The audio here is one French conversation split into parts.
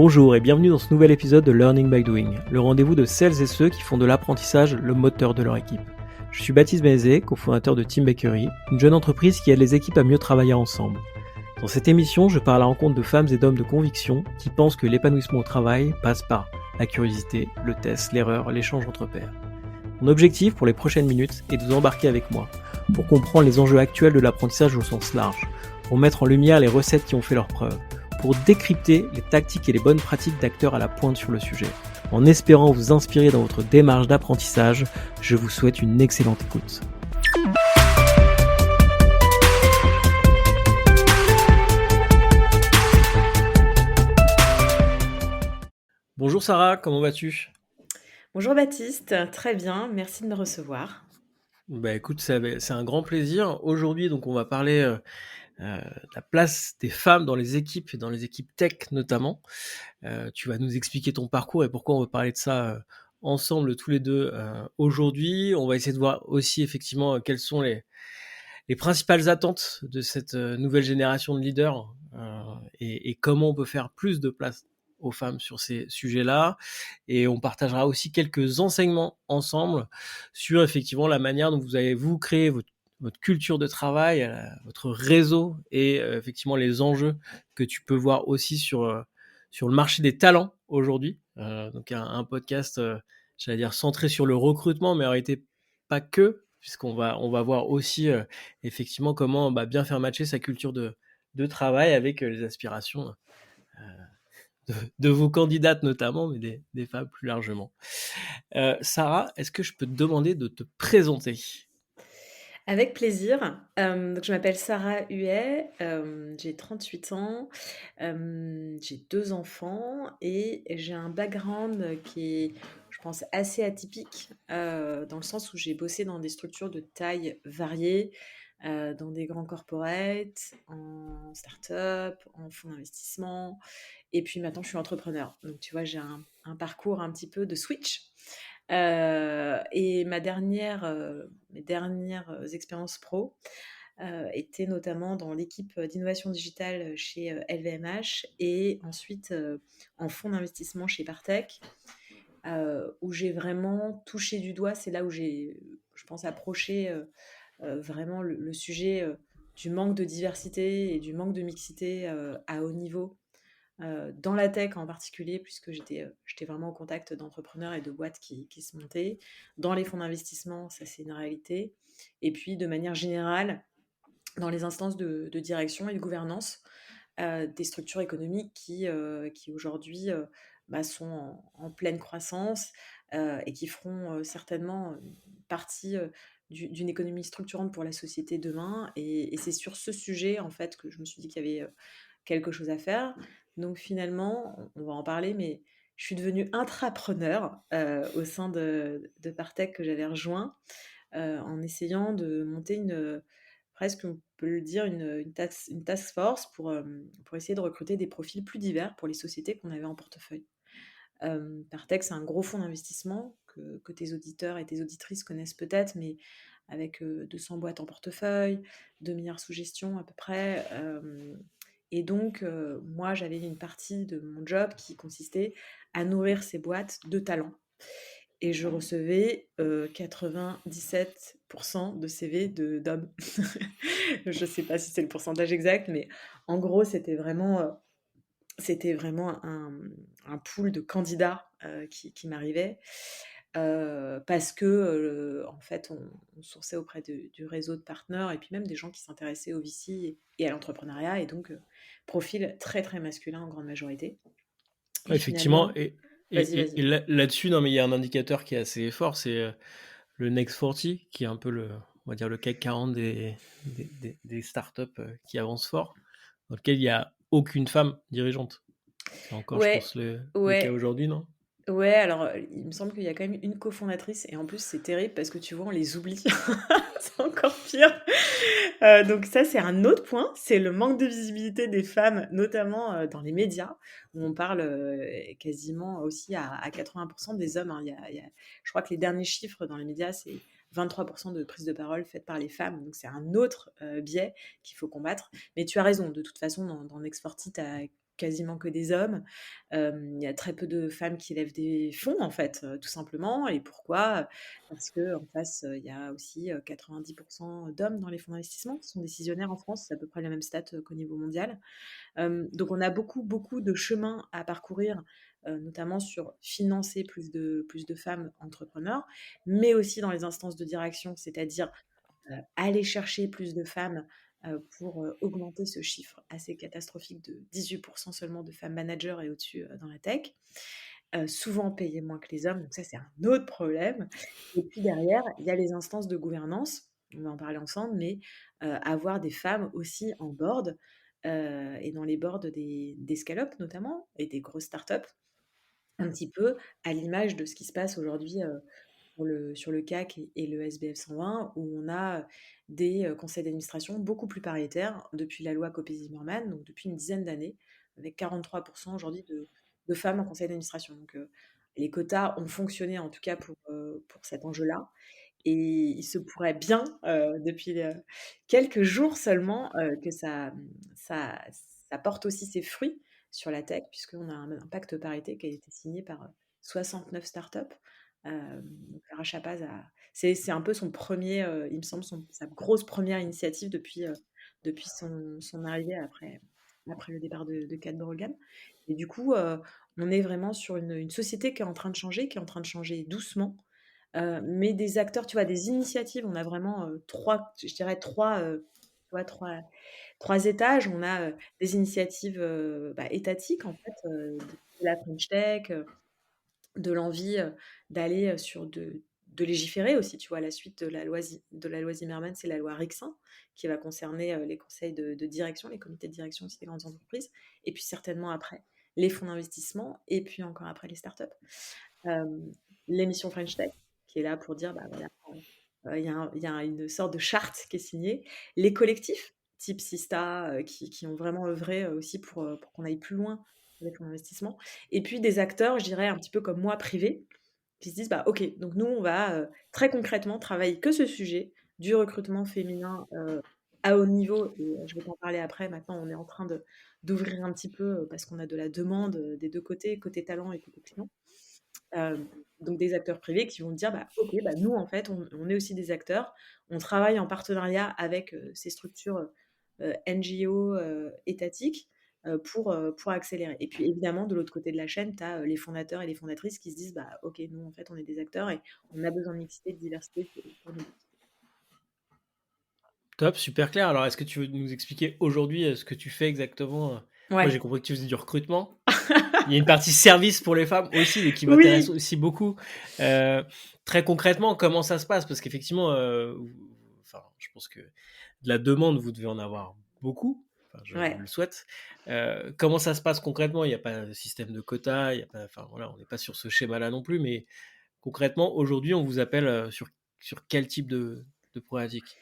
Bonjour et bienvenue dans ce nouvel épisode de Learning by Doing, le rendez-vous de celles et ceux qui font de l'apprentissage le moteur de leur équipe. Je suis Baptiste Bézé, cofondateur de Team Bakery, une jeune entreprise qui aide les équipes à mieux travailler ensemble. Dans cette émission, je pars à la rencontre de femmes et d'hommes de conviction qui pensent que l'épanouissement au travail passe par la curiosité, le test, l'erreur, l'échange entre pairs. Mon objectif pour les prochaines minutes est de vous embarquer avec moi pour comprendre les enjeux actuels de l'apprentissage au sens large, pour mettre en lumière les recettes qui ont fait leurs preuves, pour décrypter les tactiques et les bonnes pratiques d'acteurs à la pointe sur le sujet. En espérant vous inspirer dans votre démarche d'apprentissage, je vous souhaite une excellente écoute. Bonjour Sarah, comment vas-tu ? Bonjour Baptiste, très bien, merci de me recevoir. Écoute, c'est un grand plaisir. Aujourd'hui, donc, on va parler de la place des femmes dans les équipes et dans les équipes tech notamment. Tu vas nous expliquer ton parcours et pourquoi on va parler de ça ensemble tous les deux aujourd'hui. On va essayer de voir aussi effectivement quelles sont les principales attentes de cette nouvelle génération de leaders et comment on peut faire plus de place aux femmes sur ces sujets-là. Et on partagera aussi quelques enseignements ensemble sur effectivement la manière dont vous avez créé votre culture de travail, votre réseau et effectivement les enjeux que tu peux voir aussi sur le marché des talents aujourd'hui. Donc un podcast, j'allais dire, centré sur le recrutement, mais en réalité pas que, puisqu'on va voir aussi effectivement comment bien faire matcher sa culture de travail avec les aspirations de vos candidates notamment, mais des femmes plus largement. Sarah, est-ce que je peux te demander de te présenter ? Avec plaisir. Donc je m'appelle Sarah Huet, j'ai 38 ans, j'ai 2 enfants et j'ai un background qui est, je pense, assez atypique, dans le sens où j'ai bossé dans des structures de taille variée, dans des grands corporates, en start-up, en fonds d'investissement et puis maintenant je suis entrepreneur. Donc tu vois, j'ai un parcours un petit peu de switch. Et mes dernières expériences pro étaient notamment dans l'équipe d'innovation digitale chez LVMH et ensuite en fonds d'investissement chez Partech, où j'ai vraiment touché du doigt. C'est là où j'ai, je pense, approché vraiment le sujet du manque de diversité et du manque de mixité à haut niveau dans la tech en particulier, puisque j'étais vraiment au contact d'entrepreneurs et de boîtes qui se montaient. Dans les fonds d'investissement, ça c'est une réalité. Et puis de manière générale, dans les instances de direction et de gouvernance des structures économiques qui aujourd'hui sont en pleine croissance et qui feront certainement partie d'une économie structurante pour la société demain. Et c'est sur ce sujet, en fait, que je me suis dit qu'il y avait quelque chose à faire. Donc finalement, on va en parler, mais je suis devenue intrapreneur au sein de Partech que j'avais rejoint en essayant de monter presque on peut le dire, une task force pour essayer de recruter des profils plus divers pour les sociétés qu'on avait en portefeuille. Partech, c'est un gros fonds d'investissement que tes auditeurs et tes auditrices connaissent peut-être, mais avec 200 boîtes en portefeuille, 2 milliards sous gestion à peu près. Et donc, moi, j'avais une partie de mon job qui consistait à nourrir ces boîtes de talents. Et je recevais 97% de CV d'hommes. Je ne sais pas si c'est le pourcentage exact, mais en gros, c'était vraiment un pool de candidats qui m'arrivait. Parce que, en fait, on sourçait auprès du réseau de partenaires et puis même des gens qui s'intéressaient au VC et à l'entrepreneuriat, et donc profil très très masculin en grande majorité. Et Effectivement, finalement, vas-y, et vas-y. là-dessus, non, mais il y a un indicateur qui est assez fort, c'est le Next 40, qui est un peu on va dire le CAC 40 des startups qui avancent fort, dans lequel il n'y a aucune femme dirigeante. C'est encore, je Ouais, pense, le cas ouais. aujourd'hui, non ? Ouais, alors il me semble qu'il y a quand même une cofondatrice et en plus c'est terrible parce que tu vois, on les oublie. C'est encore pire. Donc ça, c'est un autre point, c'est le manque de visibilité des femmes, notamment dans les médias, où on parle quasiment aussi à 80% des hommes, hein. Je crois que les derniers chiffres dans les médias, c'est 23% de prise de parole faite par les femmes. Donc c'est un autre biais qu'il faut combattre. Mais tu as raison, de toute façon, dans Next 40, tu as quasiment que des hommes. Il y a très peu de femmes qui lèvent des fonds, en fait, tout simplement. Et pourquoi? Parce qu'en face, il y a aussi, 90 d'hommes dans les fonds d'investissement qui sont décisionnaires en France. C'est à peu près la même stat, qu'au niveau mondial. Donc on a beaucoup, beaucoup de chemin à parcourir, notamment sur financer plus de femmes entrepreneurs, mais aussi dans les instances de direction, c'est-à-dire aller chercher plus de femmes pour augmenter ce chiffre assez catastrophique de 18% seulement de femmes managers et au-dessus dans la tech. Souvent payées moins que les hommes, donc ça c'est un autre problème. Et puis derrière, il y a les instances de gouvernance, on va en parler ensemble, mais avoir des femmes aussi en board et dans les boards des scale-up notamment et des grosses startups, un petit peu à l'image de ce qui se passe aujourd'hui sur le CAC et le SBF 120, où on a des conseils d'administration beaucoup plus paritaires depuis la loi Copé-Zimmermann, donc depuis une dizaine d'années, avec 43% aujourd'hui de femmes en conseil d'administration. Donc les quotas ont fonctionné en tout cas pour cet enjeu-là. Et il se pourrait bien, depuis quelques jours seulement, que ça porte aussi ses fruits sur la tech, puisqu'on a un pacte parité qui a été signé par 69 startups. Donc Rachel Paz c'est un peu son premier, il me semble, sa grosse première initiative depuis son arrivée après le départ de Kat Brogan. Et du coup, on est vraiment sur une société qui est en train de changer, qui est en train de changer doucement, mais des acteurs, tu vois, des initiatives, on a vraiment trois, je dirais trois, tu vois, trois étages. On a des initiatives étatiques, en fait, de la French Tech, de l'envie d'aller de légiférer aussi, tu vois, la suite de la loi Zimmermann, c'est la loi Rixin, qui va concerner les conseils de direction, les comités de direction aussi des grandes entreprises, et puis certainement après les fonds d'investissement, et puis encore après les startups. Euh, L'émission French Tech, qui est là pour dire, bah voilà, il y a une sorte de charte qui est signée. Les collectifs, type Sista, qui ont vraiment œuvré aussi pour qu'on aille plus loin avec l'investissement. Et puis des acteurs, je dirais, un petit peu comme moi, privés, qui se disent, bah ok, donc nous, on va très concrètement travailler que ce sujet du recrutement féminin à haut niveau. Et je vais t'en parler après. Maintenant, on est en train d'ouvrir un petit peu parce qu'on a de la demande des deux côtés, côté talent et côté client. Euh, donc des acteurs privés qui vont dire, bah, ok, bah, nous en fait, on est aussi des acteurs, on travaille en partenariat avec ces structures NGO étatiques pour accélérer. Et puis évidemment, de l'autre côté de la chaîne, tu as les fondateurs et les fondatrices qui se disent, bah, ok, nous en fait, on est des acteurs et on a besoin de mixité, de diversité pour nous. Top, super clair. Alors, est-ce que tu veux nous expliquer aujourd'hui ce que tu fais exactement? Moi, j'ai Ouais, compris que tu faisais du recrutement. Il y a une partie service pour les femmes aussi, et qui m'intéresse oui, aussi beaucoup. Euh, Très concrètement, comment ça se passe? Parce qu'effectivement, enfin, je pense que de la demande, vous devez en avoir beaucoup. Enfin, je ouais. le souhaite. Comment ça se passe concrètement? Il n'y a pas de système de quota, il y a pas, enfin voilà, on n'est pas sur ce schéma-là non plus. Mais concrètement, aujourd'hui, on vous appelle sur quel type de problématique?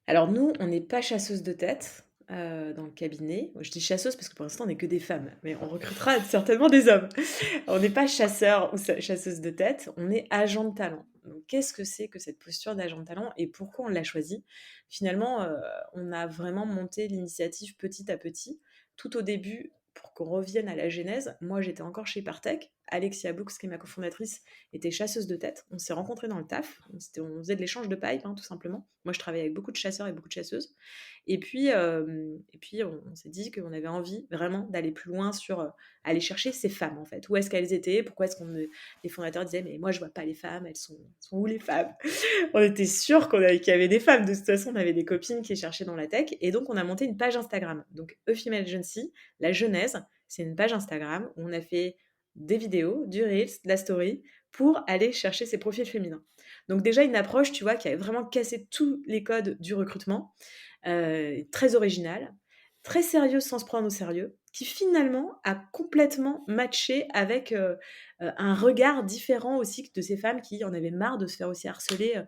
Alors nous, on n'est pas chasseuse de tête dans le cabinet. Je dis chasseuse parce que pour l'instant, on n'est que des femmes, mais on recrutera certainement des hommes. On n'est pas chasseur ou chasseuse de tête, on est agent de talent. Donc qu'est-ce que c'est que cette posture d'agent de talent et pourquoi on l'a choisi? Finalement, on a vraiment monté l'initiative petit à petit. Tout au début, pour qu'on revienne à la genèse, moi j'étais encore chez Partech. Alexia Boux, qui est ma cofondatrice, était chasseuse de tête. On s'est rencontrés dans le taf. On faisait de l'échange de pipe, hein, tout simplement. Moi, je travaillais avec beaucoup de chasseurs et beaucoup de chasseuses. Et puis on s'est dit qu'on avait envie vraiment d'aller plus loin sur aller chercher ces femmes, en fait. Où est-ce qu'elles étaient? Pourquoi est-ce qu'on les fondateurs disaient, mais moi, je vois pas les femmes, elles sont où les femmes? On était sûrs qu'il y avait des femmes. De toute façon, on avait des copines qui cherchaient dans la tech. Et donc, on a monté une page Instagram. Donc, E-Female Agency, la genèse, c'est une page Instagram où on a fait des vidéos, du Reels, de la story, pour aller chercher ces profils féminins. Donc déjà une approche, tu vois, qui a vraiment cassé tous les codes du recrutement, très originale, très sérieuse sans se prendre au sérieux, qui finalement a complètement matché avec un regard différent aussi de ces femmes qui en avaient marre de se faire aussi harceler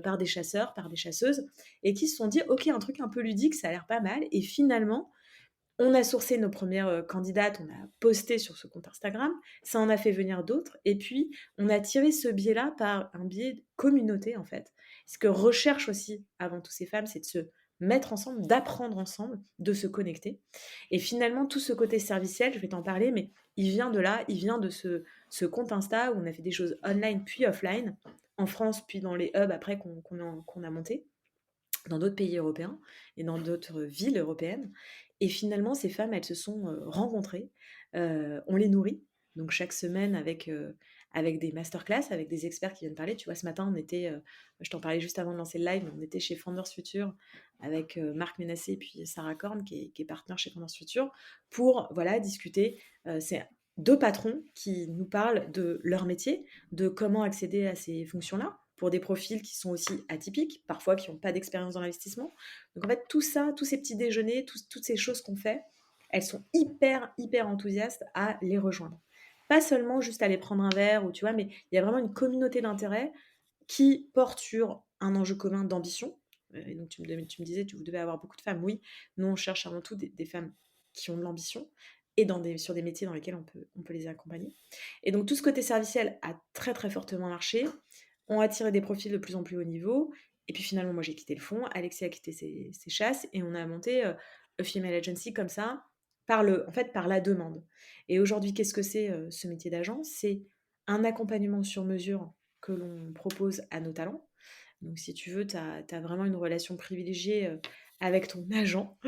par des chasseurs, par des chasseuses, et qui se sont dit, ok, un truc un peu ludique, ça a l'air pas mal, et finalement, on a sourcé nos premières candidates, on a posté sur ce compte Instagram, ça en a fait venir d'autres, et puis on a tiré ce biais-là par un biais de communauté en fait. Ce que recherchent aussi avant tout ces femmes, c'est de se mettre ensemble, d'apprendre ensemble, de se connecter. Et finalement, tout ce côté serviciel, je vais t'en parler, mais il vient de là, il vient de ce compte Insta où on a fait des choses online puis offline, en France, puis dans les hubs après qu'on a montés dans d'autres pays européens et dans d'autres villes européennes. Et finalement, ces femmes, elles se sont rencontrées. On les nourrit. Donc chaque semaine avec des masterclass, avec des experts qui viennent parler. Tu vois, ce matin, on était, je t'en parlais juste avant de lancer le live, mais on était chez Founders Future avec Marc Ménassé et puis Sarah Korn, qui est partenaire chez Founders Future, pour voilà, discuter. C'est deux patrons qui nous parlent de leur métier, de comment accéder à ces fonctions-là, pour des profils qui sont aussi atypiques, parfois qui n'ont pas d'expérience dans l'investissement. Donc en fait, tout ça, tous ces petits déjeuners, toutes ces choses qu'on fait, elles sont hyper, hyper enthousiastes à les rejoindre. Pas seulement juste à aller prendre un verre, ou tu vois, mais il y a vraiment une communauté d'intérêt qui porte sur un enjeu commun d'ambition. Et donc tu me disais, vous devez avoir beaucoup de femmes. Oui, nous on cherche avant tout des femmes qui ont de l'ambition et sur des métiers dans lesquels on peut les accompagner. Et donc tout ce côté serviciel a très très fortement marché, ont attiré des profils de plus en plus haut niveau. Et puis finalement, moi j'ai quitté le fond, Alexis a quitté ses chasses et on a monté A Female Agency comme ça, en fait, par la demande. Et aujourd'hui, qu'est-ce que c'est ce métier d'agent? C'est un accompagnement sur mesure que l'on propose à nos talents. Donc, si tu veux, tu as vraiment une relation privilégiée avec ton agent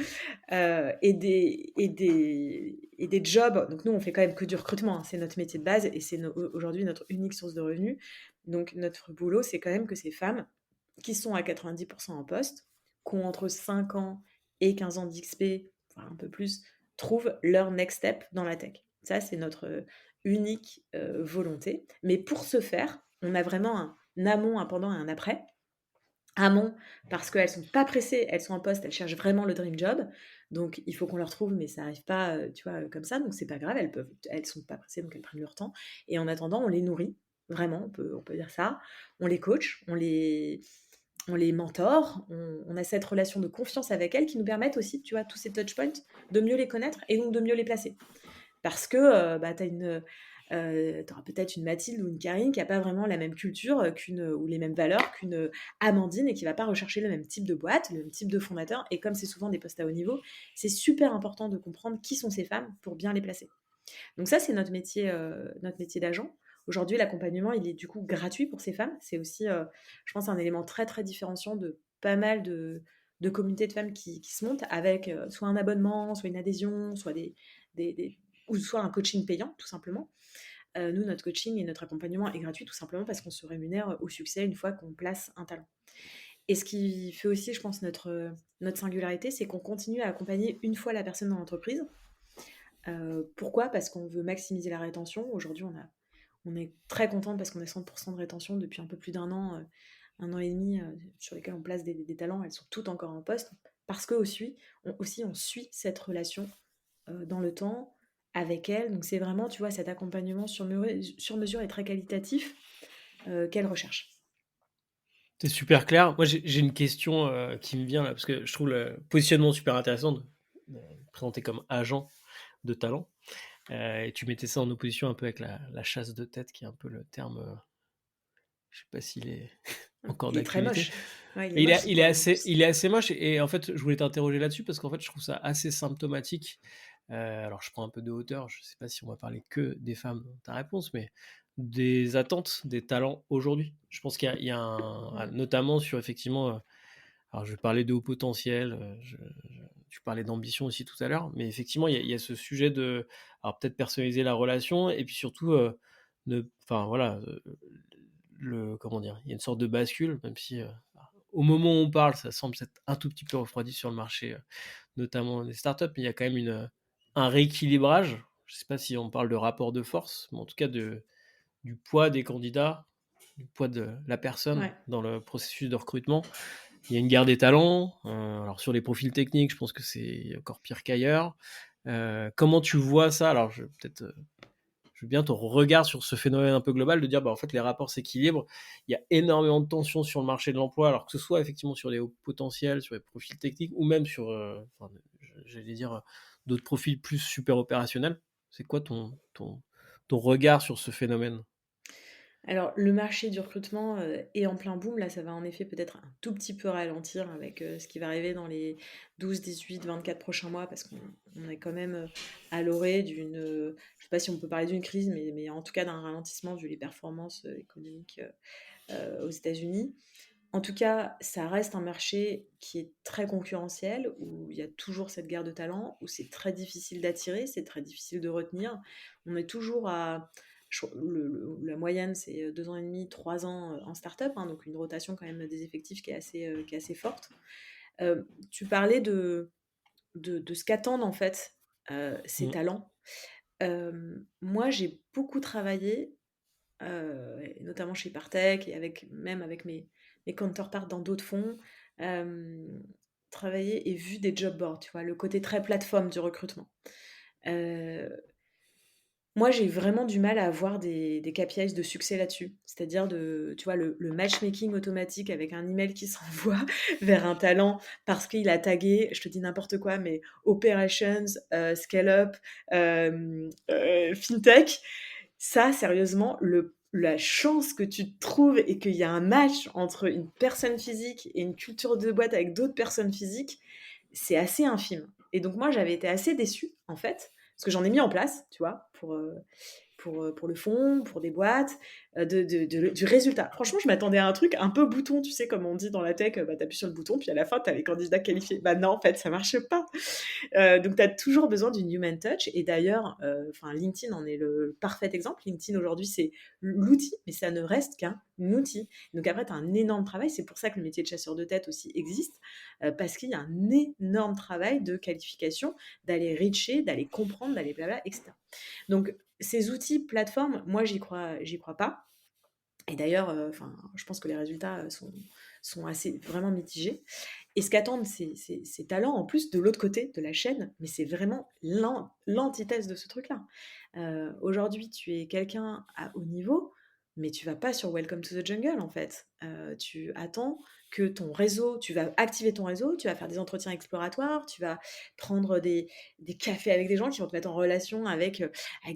et des jobs. Donc, nous, on fait quand même que du recrutement, hein. C'est notre métier de base et c'est aujourd'hui notre unique source de revenus. Donc, notre boulot, c'est quand même que ces femmes qui sont à 90% en poste, qui ont entre 5 ans et 15 ans d'XP, voire un peu plus, trouvent leur next step dans la tech. Ça, c'est notre unique volonté. Mais pour ce faire, on a vraiment un amont, un pendant et un après. Amont, parce qu'elles sont pas pressées, elles sont en poste, elles cherchent vraiment le dream job. Donc, il faut qu'on leur trouve, mais ça arrive pas, tu vois, comme ça. Donc, c'est pas grave, elles sont pas pressées, donc elles prennent leur temps. Et en attendant, on les nourrit, vraiment, on peut dire ça. On les coach, on les mentore, on a cette relation de confiance avec elles qui nous permettent aussi, tu vois, tous ces touch points, de mieux les connaître et donc de mieux les placer. Parce que bah, t'auras peut-être une Mathilde ou une Karine qui n'a pas vraiment la même culture ou les mêmes valeurs qu'une Amandine et qui va pas rechercher le même type de boîte, le même type de fondateur. Et comme c'est souvent des postes à haut niveau, c'est super important de comprendre qui sont ces femmes pour bien les placer. Donc ça, c'est notre métier d'agent. Aujourd'hui, l'accompagnement, il est du coup gratuit pour ces femmes. C'est aussi, je pense, un élément très, très différenciant de pas mal de communautés de femmes qui se montent avec soit un abonnement, soit une adhésion, ou soit un coaching payant, tout simplement. Nous, notre coaching et notre accompagnement est gratuit tout simplement parce qu'on se rémunère au succès une fois qu'on place un talent. Et ce qui fait aussi, je pense, notre singularité, c'est qu'on continue à accompagner une fois la personne dans l'entreprise. Pourquoi? Parce qu'on veut maximiser la rétention. Aujourd'hui, on est très contente parce qu'on a 100% de rétention depuis un peu plus un an et demi, sur lesquels on place des talents. Elles sont toutes encore en poste parce que on suit cette relation dans le temps avec elles. Donc c'est vraiment, tu vois, cet accompagnement sur mesure et très qualitatif qu'elles recherchent. C'est super clair. Moi, j'ai une question qui me vient là, parce que je trouve le positionnement super intéressant de présenter comme agent de talent. Et tu mettais ça en opposition un peu avec la chasse de tête, qui est un peu le terme, je sais pas s'il est encore Il est très d'actualité. moche. Ouais, il est Mais moche ce terme en plus. il est assez moche. Et en fait, je voulais t'interroger là-dessus parce qu'en fait, je trouve ça assez symptomatique. Alors, je prends un peu de hauteur. Je sais pas si on va parler que des femmes dans ta réponse, mais des attentes des talents aujourd'hui. Je pense qu'il y a notamment sur effectivement. Alors, je vais parler de haut potentiel. Tu parlais d'ambition aussi tout à l'heure, mais effectivement, il y a ce sujet de, alors peut-être personnaliser la relation et puis surtout, enfin voilà, comment dire, il y a une sorte de bascule, même si au moment où on parle, ça semble s'être un tout petit peu refroidi sur le marché, notamment des startups, mais il y a quand même un rééquilibrage. Je ne sais pas si on parle de rapport de force, mais en tout cas du poids des candidats, du poids de la personne Ouais. dans le processus de recrutement. Il y a une guerre des talents. Alors sur les profils techniques, je pense que c'est encore pire qu'ailleurs. Comment tu vois ça? Alors je veux bien ton regard sur ce phénomène un peu global de dire bah en fait les rapports s'équilibrent. Il y a énormément de tensions sur le marché de l'emploi, alors que ce soit effectivement sur les hauts potentiels, sur les profils techniques ou même sur, enfin, j'allais dire d'autres profils plus super opérationnels. C'est quoi ton regard sur ce phénomène? Alors, le marché du recrutement est en plein boom. Là, ça va en effet peut-être un tout petit peu ralentir avec ce qui va arriver dans les 12, 18, 24 prochains mois, parce qu'on est quand même à l'orée d'une, je sais pas si on peut parler d'une crise, mais en tout cas d'un ralentissement vu les performances économiques aux États-Unis. En tout cas, ça reste un marché qui est très concurrentiel, où il y a toujours cette guerre de talent, où c'est très difficile d'attirer, c'est très difficile de retenir. On est toujours à... La moyenne, c'est 2 ans et demi, 3 ans en start-up, hein, donc une rotation quand même des effectifs qui est assez forte. Tu parlais de ce qu'attendent en fait ces Mmh. talents. Moi, j'ai beaucoup travaillé et notamment chez Partech et même avec mes counterparts dans d'autres fonds, hem, travaillé et vu des job boards, tu vois? Le côté très plateforme du recrutement. Heu, Moi, j'ai vraiment du mal à avoir des KPIs de succès là-dessus. C'est-à-dire tu vois, le matchmaking automatique avec un email qui s'envoie vers un talent parce qu'il a tagué, je te dis n'importe quoi, mais operations, scale-up, fintech. Ça, sérieusement, la chance que tu te trouves et qu'il y a un match entre une personne physique et une culture de boîte avec d'autres personnes physiques, c'est assez infime. Et donc moi, j'avais été assez déçue, en fait, parce que j'en ai mis en place, tu vois, pour le fond, pour des boîtes, du résultat. Franchement, je m'attendais à un truc un peu bouton, tu sais, comme on dit dans la tech, bah, t'appuies sur le bouton, puis à la fin, t'as les candidats qualifiés. Bah non, en fait, ça marche pas. Donc, tu as toujours besoin d'une human touch. Et d'ailleurs, enfin, LinkedIn en est le parfait exemple. LinkedIn aujourd'hui, c'est l'outil, mais ça ne reste qu'un outil. Donc après, tu as un énorme travail. C'est pour ça que le métier de chasseur de tête aussi existe, parce qu'il y a un énorme travail de qualification, d'aller reacher, d'aller comprendre, d'aller blabla, etc. Donc, ces outils, plateformes, moi, j'y crois pas. Et d'ailleurs, enfin, je pense que les résultats sont assez vraiment mitigés. Et ce qu'attendent ces talents, en plus, de l'autre côté de la chaîne, mais c'est vraiment l'antithèse de ce truc-là. Aujourd'hui, tu es quelqu'un à haut niveau, mais tu vas pas sur Welcome to the Jungle, en fait. Tu attends que ton réseau, tu vas activer ton réseau, tu vas faire des entretiens exploratoires, tu vas prendre des cafés avec des gens qui vont te mettre en relation avec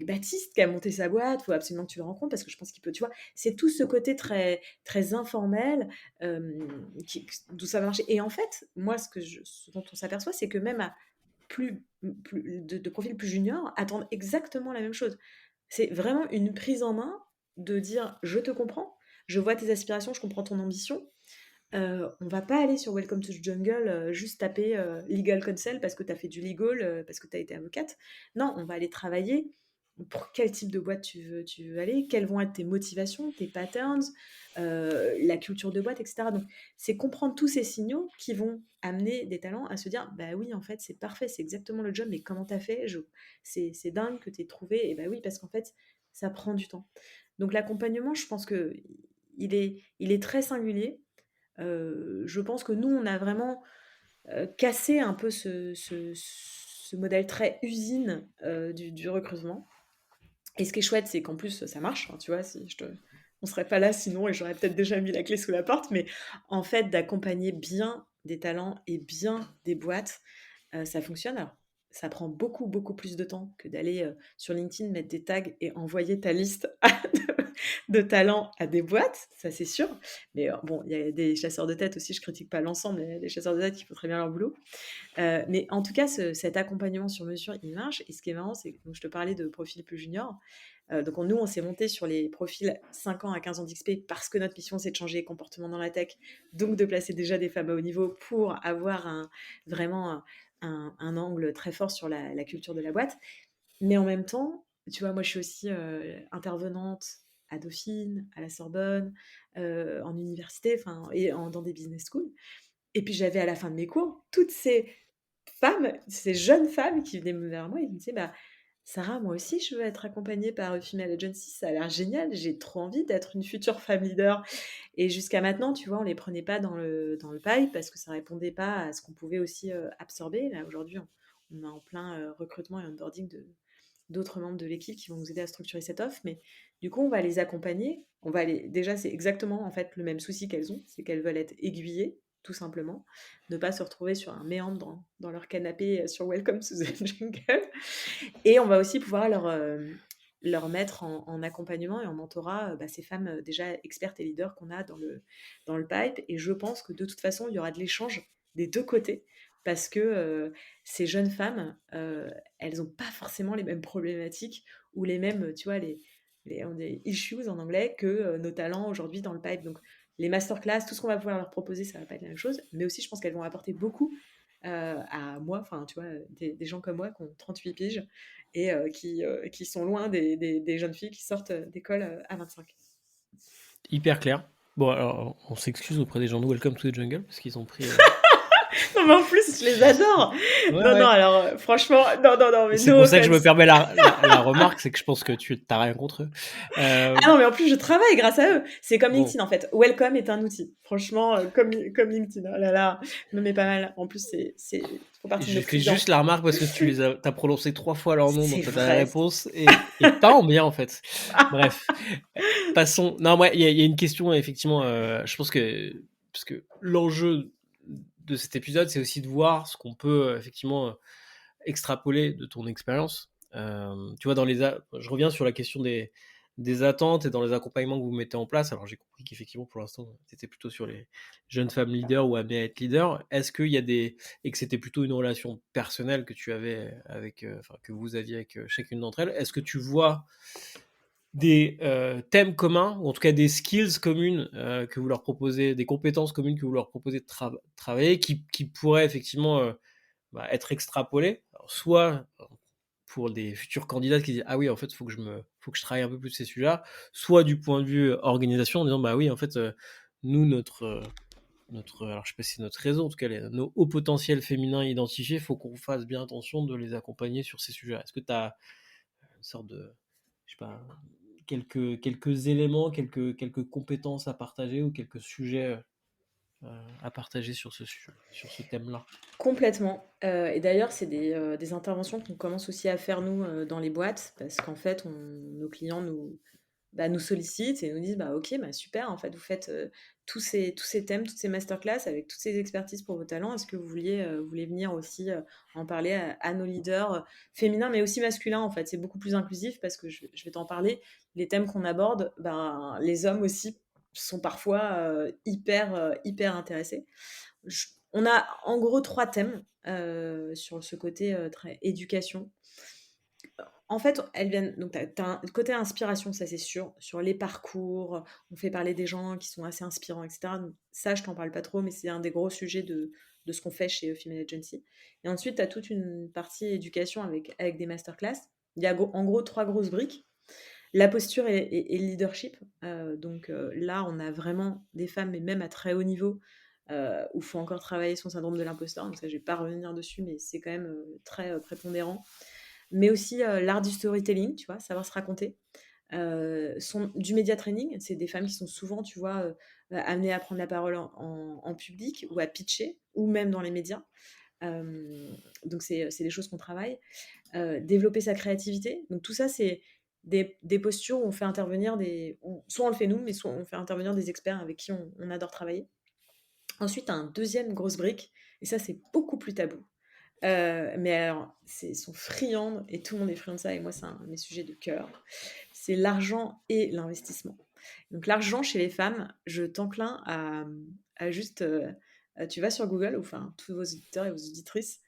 Baptiste qui a monté sa boîte, il faut absolument que tu le rencontres parce que je pense qu'il peut, tu vois, c'est tout ce côté très, très informel, d'où ça va marcher. Et en fait, moi, ce dont on s'aperçoit, c'est que même à de profils plus juniors, attendent exactement la même chose. C'est vraiment une prise en main de dire je te comprends, je vois tes aspirations, je comprends ton ambition. On va pas aller sur Welcome to the Jungle juste taper legal counsel parce que tu as fait du legal, parce que tu as été avocate. Non, on va aller travailler pour quel type de boîte tu veux aller, quelles vont être tes motivations, tes patterns, la culture de boîte, etc. Donc, c'est comprendre tous ces signaux qui vont amener des talents à se dire bah oui, en fait, c'est parfait, c'est exactement le job, mais comment t'as fait c'est dingue que t'aies trouvé. Et bah oui, parce qu'en fait, ça prend du temps. Donc, l'accompagnement, je pense que il est très singulier. Je pense que nous, on a vraiment cassé un peu ce modèle très usine du recrutement. Et ce qui est chouette, c'est qu'en plus, ça marche. Hein, tu vois, on serait pas là sinon et j'aurais peut-être déjà mis la clé sous la porte. Mais en fait, d'accompagner bien des talents et bien des boîtes, ça fonctionne. Alors, ça prend beaucoup, beaucoup plus de temps que d'aller sur LinkedIn, mettre des tags et envoyer ta liste de talents à des boîtes, ça c'est sûr. Mais bon, il y a des chasseurs de tête aussi, je critique pas l'ensemble, il y a des chasseurs de tête qui font très bien leur boulot. Mais en tout cas, cet accompagnement sur mesure, il marche. Et ce qui est marrant, c'est que donc, je te parlais de profils plus juniors. Donc nous, on s'est monté sur les profils 5 ans à 15 ans d'XP parce que notre mission, c'est de changer les comportements dans la tech, donc de placer déjà des femmes à haut niveau pour avoir vraiment un angle très fort sur la culture de la boîte. Mais en même temps, tu vois, moi, je suis aussi intervenante à Dauphine, à la Sorbonne, en université, enfin, dans des business schools. Et puis j'avais à la fin de mes cours toutes ces femmes, ces jeunes femmes qui venaient vers moi et qui me disaient bah, Sarah, moi aussi je veux être accompagnée par une female agency, ça a l'air génial, j'ai trop envie d'être une future femme leader. Et jusqu'à maintenant, tu vois, on les prenait pas dans le pipe parce que ça répondait pas à ce qu'on pouvait aussi absorber. Là aujourd'hui, on est en plein recrutement et onboarding d'autres membres de l'équipe qui vont nous aider à structurer cette offre. Mais du coup, on va les accompagner. Déjà, c'est exactement en fait le même souci qu'elles ont, c'est qu'elles veulent être aiguillées, tout simplement, ne pas se retrouver sur un méandre dans leur canapé sur Welcome to the Jungle. Et on va aussi pouvoir leur mettre en accompagnement et en mentorat, ces femmes, déjà expertes et leaders qu'on a dans le pipe et je pense que de toute façon, il y aura de l'échange des 2 côtés parce que, ces jeunes femmes, elles ont pas forcément les mêmes problématiques ou les mêmes, tu vois, les on dit issues en anglais que, nos talents aujourd'hui dans le pipe. Donc les masterclass, tout ce qu'on va pouvoir leur proposer, ça va pas être la même chose, mais aussi je pense qu'elles vont apporter beaucoup, à moi, enfin, tu vois, des gens comme moi qui ont 38 piges et qui sont loin des jeunes filles qui sortent, d'école, à 25. Hyper clair. Bon, alors, on s'excuse auprès des gens de Welcome to the Jungle parce qu'ils ont pris. Non, mais en plus, je les adore! Ouais, Non, non, ouais. alors, franchement, non, non, non, Et mais c'est no pour ça que je me offense. permets la remarque, c'est que je pense que tu n'as rien contre eux. Ah non, mais en plus, je travaille grâce à eux. C'est comme Bon, LinkedIn, en fait. Welcome est un outil. Franchement, comme LinkedIn. Oh là là, non, mais pas mal. En plus, font partie de nos j'ai fait clients. juste la remarque parce que t'as prononcé 3 fois leur nom dans C'est ta dernière vrai. réponse et pas en bien en fait. Bref, passons. Non, moi, il y a une question effectivement. Je pense que parce que l'enjeu de cet épisode, c'est aussi de voir ce qu'on peut effectivement extrapoler de ton expérience. Tu vois, je reviens sur la question des attentes et dans les accompagnements que vous mettez en place. Alors, j'ai compris qu'effectivement, pour l'instant, c'était plutôt sur les jeunes femmes leaders ou amenées à être leaders. Est-ce qu'il y a et que c'était plutôt une relation personnelle que tu avais avec, enfin, que vous aviez avec chacune d'entre elles. Est-ce que tu vois des thèmes communs, ou en tout cas des skills communes que vous leur proposez, des compétences communes que vous leur proposez de travailler, qui pourraient effectivement être extrapolées, alors, soit pour des futurs candidats qui disent ah oui en fait faut que je travaille un peu plus ces sujets-là, soit du point de vue organisation en disant bah oui en fait nous notre alors je sais pas si c'est notre réseau en tout cas nos hauts potentiels féminins identifiés, faut qu'on fasse bien attention de les accompagner sur ces sujets-là. Est-ce que tu as une sorte de je sais pas quelques éléments, quelques compétences à partager ou quelques sujets à partager sur sur ce thème-là? Complètement. Et d'ailleurs, c'est des interventions qu'on commence aussi à faire nous, dans les boîtes parce qu'en fait, nos clients nous sollicitent et nous disent: «Bah, OK, bah, super, en fait, vous faites, tous ces thèmes, toutes ces masterclass avec toutes ces expertises pour vos talents. Est-ce que vous voulez venir aussi, en parler à nos leaders, féminins, mais aussi masculins, en fait?» C'est beaucoup plus inclusif parce que je vais t'en parler. Les thèmes qu'on aborde, ben, les hommes aussi sont parfois, hyper intéressés. On a en gros 3 thèmes, sur ce côté, très éducation. En fait, elles viennent donc tu as un côté inspiration, ça c'est sûr, sur les parcours, on fait parler des gens qui sont assez inspirants et cetera, donc ça je t'en parle pas trop, mais c'est un des gros sujets de ce qu'on fait chez Female Agency et ensuite tu as toute une partie éducation avec des masterclass. Il y a en gros 3 grosses briques. La posture et le leadership, donc là on a vraiment des femmes, mais même à très haut niveau, où il faut encore travailler son syndrome de l'imposteur, donc ça je vais pas revenir dessus, mais c'est quand même, très, prépondérant mais aussi l'art du storytelling, tu vois, savoir se raconter. Du média training, c'est des femmes qui sont souvent, tu vois, amenées à prendre la parole en public ou à pitcher, ou même dans les médias. Donc c'est des choses qu'on travaille. Développer sa créativité. Donc tout ça, c'est des postures où on fait intervenir soit on le fait nous, mais soit on fait intervenir des experts avec qui on adore travailler. Ensuite, un deuxième grosse brique, et ça c'est beaucoup plus tabou. Mais alors, sont friandes, et tout le monde est friand de ça, et moi, c'est un de mes sujets de cœur. C'est l'argent et l'investissement. Donc, l'argent chez les femmes, je t'enclin à juste. Tu vas sur Google, enfin, tous vos auditeurs et vos auditrices,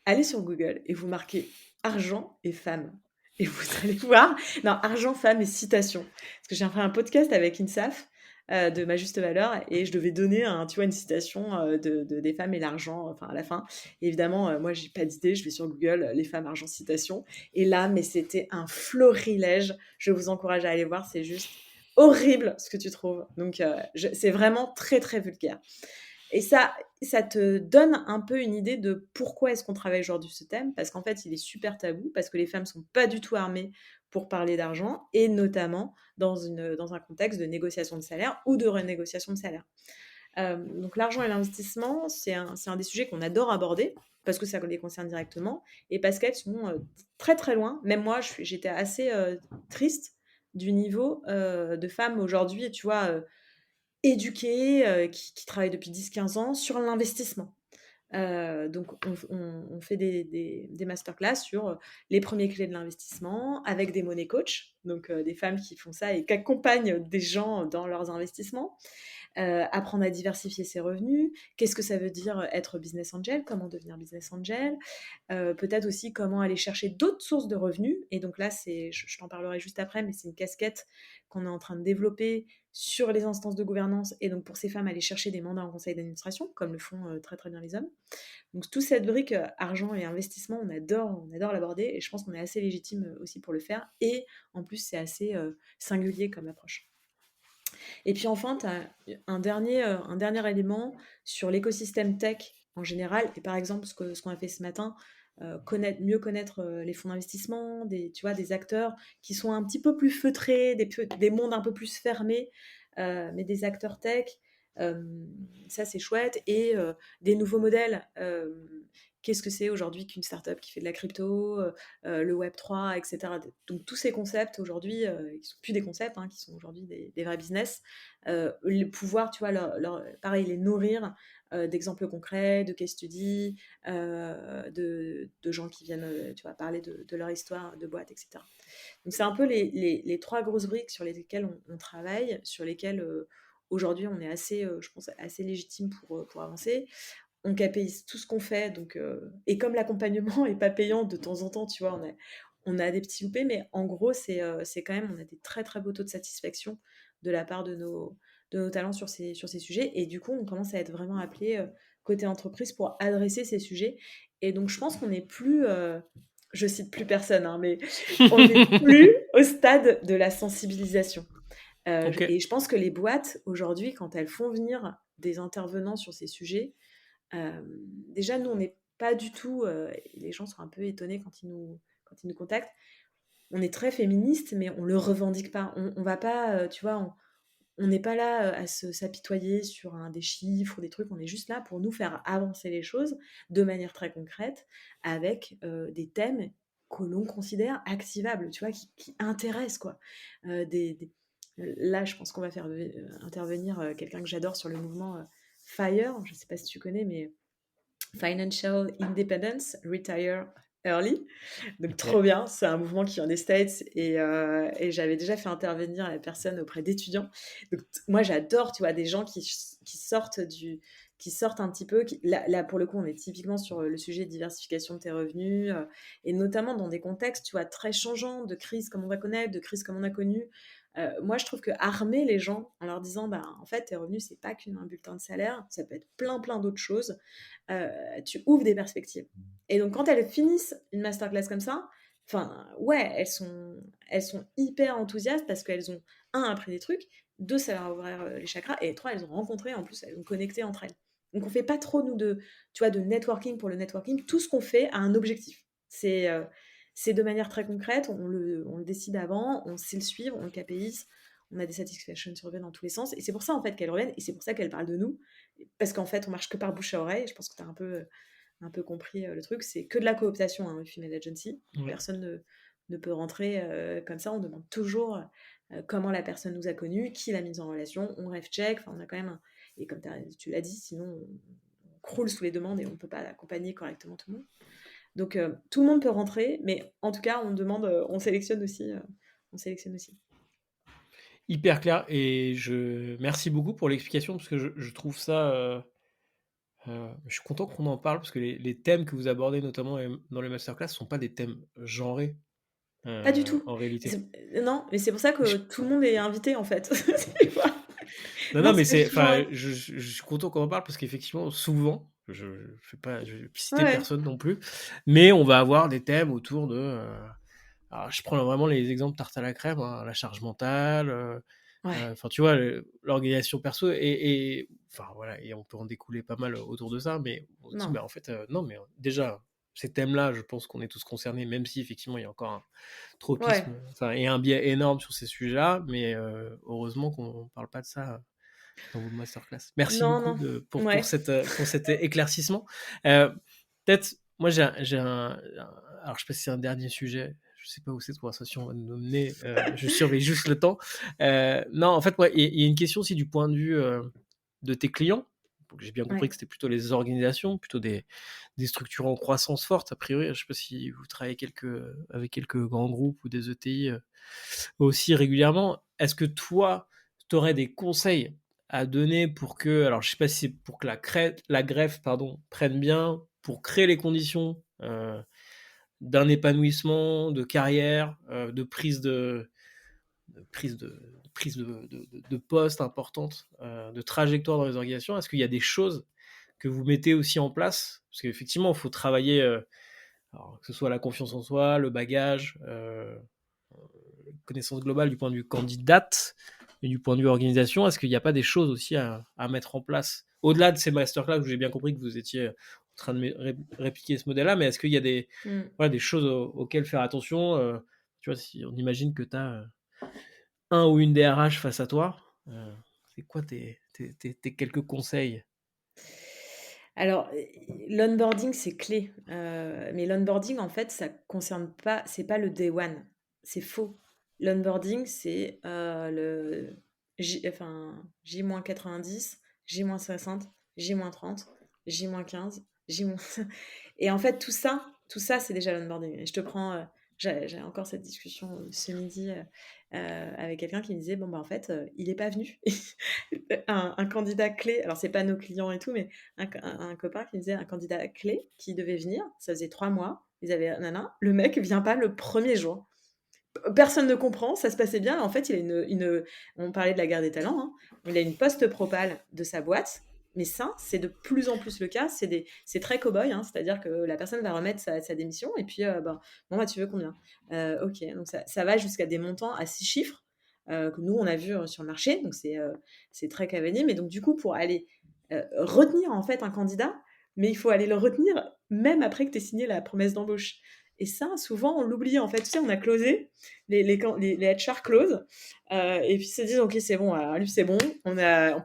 allez sur Google et vous marquez argent et femme. Et vous allez voir, non, argent, femme et citation. Parce que j'ai fait un podcast avec INSAF de ma juste valeur et je devais donner tu vois, une citation des femmes et l'argent enfin, à la fin. Et évidemment, moi, j'ai pas d'idée, je vais sur Google, les femmes, argent, citation. Et là, mais c'était un florilège. Je vous encourage à aller voir, c'est juste horrible ce que tu trouves. Donc, c'est vraiment très, très vulgaire. Et ça te donne un peu une idée de pourquoi est-ce qu'on travaille aujourd'hui ce thème, parce qu'en fait, il est super tabou, parce que les femmes sont pas du tout armées pour parler d'argent, et notamment dans un contexte de négociation de salaire ou de renégociation de salaire. Donc l'argent et l'investissement, c'est un des sujets qu'on adore aborder, parce que ça les concerne directement, et parce qu'elles sont très très loin. Même moi, j'étais assez triste du niveau de femmes aujourd'hui, tu vois, éduquées, qui travaillent depuis 10-15 ans sur l'investissement. Donc on fait des masterclass sur les premiers clés de l'investissement avec des money coach, donc des femmes qui font ça et qui accompagnent des gens dans leurs investissements. Apprendre à diversifier ses revenus, qu'est-ce que ça veut dire être business angel, comment devenir business angel, peut-être aussi comment aller chercher d'autres sources de revenus. Et donc là, je t'en parlerai juste après, mais c'est une casquette qu'on est en train de développer sur les instances de gouvernance et donc pour ces femmes aller chercher des mandats en conseil d'administration, comme le font très très bien les hommes. Donc toute cette brique argent et investissement, on adore l'aborder et je pense qu'on est assez légitime aussi pour le faire. Et en plus, c'est assez singulier comme approche. Et puis enfin, tu as un dernier élément sur l'écosystème tech en général. Et par exemple, ce qu'on a fait ce matin, mieux connaître les fonds d'investissement, tu vois, des acteurs qui sont un petit peu plus feutrés, des mondes un peu plus fermés, mais des acteurs tech. euh, Ça, c'est chouette. Et des nouveaux modèles. Qu'est-ce que c'est aujourd'hui qu'une startup qui fait de la crypto, le Web3, etc. Donc tous ces concepts aujourd'hui, qui ne sont plus des concepts, hein, qui sont aujourd'hui des vrais business, pouvoir, tu vois, pareil, les nourrir d'exemples concrets, de case studies, de gens qui viennent, tu vois, parler de leur histoire de boîte, etc. Donc c'est un peu les trois grosses briques sur lesquelles on travaille, sur lesquelles aujourd'hui on est assez, je pense, assez légitime pour avancer. On KPIse tout ce qu'on fait, donc, et comme l'accompagnement est pas payant de temps en temps, tu vois, on a des petits loupés, mais en gros, c'est quand même, on a des très très beaux taux de satisfaction de la part de nos talents sur ces sujets, et du coup, on commence à être vraiment appelé côté entreprise pour adresser ces sujets. Et donc, je pense qu'on n'est plus, je cite plus personne, hein, mais on n'est plus au stade de la sensibilisation. Ok. Et je pense que les boîtes, aujourd'hui, quand elles font venir des intervenants sur ces sujets, déjà, nous, on n'est pas du tout. Les gens sont un peu étonnés quand ils nous contactent. On est très féministe, mais on le revendique pas. On va pas, tu vois, on n'est pas là à s'apitoyer sur des chiffres ou des trucs. On est juste là pour nous faire avancer les choses de manière très concrète avec des thèmes que l'on considère activables, tu vois, qui intéressent, quoi. Là, je pense qu'on va faire intervenir quelqu'un que j'adore sur le mouvement FIRE. Je ne sais pas si tu connais, mais Financial Independence, Retire Early. Donc Ok. trop bien, c'est un mouvement qui vient des States et j'avais déjà fait intervenir la personne auprès d'étudiants. Donc moi j'adore, tu vois, des gens qui sortent qui sortent un petit peu. Là, pour le coup, on est typiquement sur le sujet de diversification de tes revenus et notamment dans des contextes, tu vois, très changeants, de crise comme on va connaître, de crise comme on a connu. Moi, je trouve que armer les gens en leur disant, bah, en fait, tes revenus, c'est pas qu'un bulletin de salaire, ça peut être plein d'autres choses. Tu ouvres des perspectives. Et donc, quand elles finissent une masterclass comme ça, enfin, ouais, elles sont hyper enthousiastes parce qu'elles ont, un, appris des trucs, deux, ça leur a ouvert les chakras, et trois, elles ont rencontré, en plus, elles ont connecté entre elles. Donc, on fait pas trop, nous, tu vois, de networking pour le networking. Tout ce qu'on fait a un objectif. C'est de manière très concrète, on le décide avant, on sait le suivre, on le KPIse, on a des satisfaction surveys dans tous les sens, et c'est pour ça, en fait, qu'elles reviennent, et c'est pour ça qu'elles parlent de nous, parce qu'en fait, on marche que par bouche à oreille. Je pense que tu as un peu compris le truc. C'est que de la cooptation, hein, Female Agency. Ouais. Personne ne peut rentrer comme ça. On demande toujours comment la personne nous a connus, qui l'a mise en relation. On ref check. Enfin, on a quand même et comme tu l'as dit, sinon on croule sous les demandes et on ne peut pas accompagner correctement tout le monde. Donc tout le monde peut rentrer, mais en tout cas, on demande, on sélectionne aussi. On sélectionne aussi. Hyper clair et merci beaucoup pour l'explication parce que je trouve ça. Je suis content qu'on en parle parce que les thèmes que vous abordez, notamment dans les masterclass, ne sont pas des thèmes genrés Pas du tout. en réalité. Non, mais c'est pour ça que Je- tout le monde est invité en fait. Tu vois. Non, non, Non, mais c'est c'est, genre. enfin, je suis content qu'on en parle parce qu'effectivement, souvent, je vais citer Ouais, personne non plus, mais on va avoir des thèmes autour de. Alors, je prends vraiment les exemples tarte à la crème, hein, la charge mentale. ouais. Enfin, tu vois, l'organisation perso enfin voilà, et on peut en découler pas mal autour de ça, mais on se dit, Non. bah en fait, non, mais déjà, ces thèmes-là, je pense qu'on est tous concernés, même si effectivement il y a encore un Ouais. tropisme, enfin, et un biais énorme sur ces sujets-là, mais heureusement qu'on parle pas de ça dans vos masterclass. Merci Non, beaucoup non. de, Ouais. pour cet éclaircissement. Euh, Peut-être, moi alors je sais pas si c'est un dernier sujet, je sais pas où cette conversation va nous mener, je surveille juste le temps. Non, en fait, il y a une question aussi du point de vue de tes clients, Donc j'ai bien compris Ouais. que c'était plutôt les organisations, plutôt des structures en croissance forte, a priori. Je ne sais pas si vous travaillez avec quelques grands groupes ou des ETI aussi régulièrement. Est-ce que toi, tu aurais des conseils à donner pour que, alors je sais pas si c'est pour que la greffe pardon, prenne bien, pour créer les conditions d'un épanouissement, de carrière, de prise de poste importante, de trajectoire dans les organisations. Est-ce qu'il y a des choses que vous mettez aussi en place? Parce qu'effectivement, il faut travailler, alors, que ce soit la confiance en soi, le bagage, connaissance globale du point de vue candidate et du point de vue organisation. Est-ce qu'il n'y a pas des choses aussi à mettre en place au-delà de ces masterclass où j'ai bien compris que vous étiez en train de répliquer ce modèle-là, mais est-ce qu'il y a Mmh. voilà, des choses auxquelles faire attention tu vois, si on imagine que tu as un ou une DRH face à toi, c'est quoi tes quelques conseils? Alors, l'onboarding, c'est clé, mais l'onboarding, en fait, ça concerne pas c'est pas le day one, c'est faux. L'onboarding, c'est, le J-90, J-60, J-30, J-15, J- et en fait, tout ça, c'est déjà l'onboarding. Et je te prends, j'ai encore cette discussion ce midi avec quelqu'un qui me disait, bon, bah, en fait, il n'est pas venu. Un candidat clé, alors c'est pas nos clients et tout, mais un copain qui me disait un candidat clé qui devait venir, ça faisait 3 mois, ils avaient nana, le mec vient pas le premier jour. Personne ne comprend, ça se passait bien. En fait, il a on parlait de la guerre des talents, hein. Il a une post-propale de sa boîte, mais ça, c'est de plus en plus le cas. C'est très cow-boy, hein, c'est-à-dire que la personne va remettre sa démission et puis, ben, bon, bah, tu veux combien? Ok, donc ça va jusqu'à des montants à 6 chiffres que nous, on a vu sur le marché, donc c'est très cavalier. Mais donc, du coup, pour aller retenir en fait un candidat, mais il faut aller le retenir même après que tu aies signé la promesse d'embauche. Et ça, souvent, on l'oublie. En fait, tu sais, on a closé, les HR close, et puis ils se disent, ok, c'est bon, alors lui, c'est bon,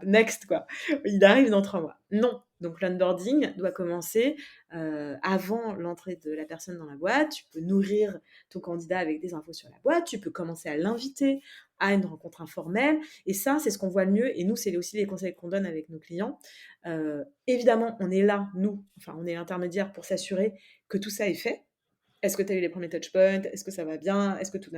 next, quoi. Il arrive dans 3 mois. Non. Donc, l'onboarding doit commencer avant l'entrée de la personne dans la boîte. Tu peux nourrir ton candidat avec des infos sur la boîte. Tu peux commencer à l'inviter à une rencontre informelle. Et ça, c'est ce qu'on voit le mieux. Et nous, c'est aussi les conseils qu'on donne avec nos clients. Évidemment, on est là, nous, enfin, on est l'intermédiaire pour s'assurer que tout ça est fait. Est-ce que tu as eu les premiers touch points? Est-ce que ça va bien? Est-ce que tout...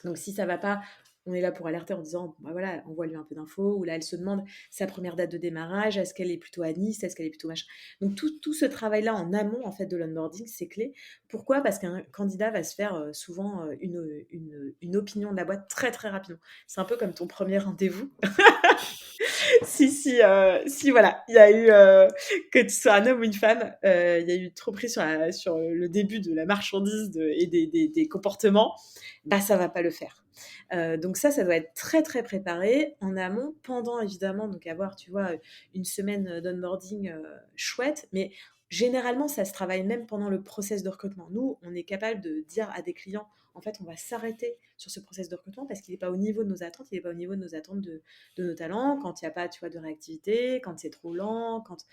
Donc, si ça va pas, on est là pour alerter en disant, bah voilà, envoie-lui un peu d'infos. Ou là, elle se demande sa première date de démarrage. Est-ce qu'elle est plutôt à Nice? Est-ce qu'elle est plutôt machin? Donc, tout ce travail-là en amont, en fait, de l'onboarding, c'est clé. Pourquoi? Parce qu'un candidat va se faire souvent une opinion de la boîte très, très rapidement. C'est un peu comme ton premier rendez-vous. Si voilà, il y a eu, que tu sois un homme ou une femme, il y a eu trop pris sur le début de la marchandise et des comportements, bah ça va pas le faire. Donc ça doit être très très préparé en amont, pendant évidemment, donc avoir, tu vois, une semaine d'onboarding chouette, mais généralement ça se travaille même pendant le process de recrutement. Nous, on est capable de dire à des clients, en fait, on va s'arrêter sur ce process de recrutement parce qu'il n'est pas au niveau de nos attentes, il n'est pas au niveau de nos attentes de nos talents, quand il n'y a pas, tu vois, de réactivité, quand c'est trop lent, quand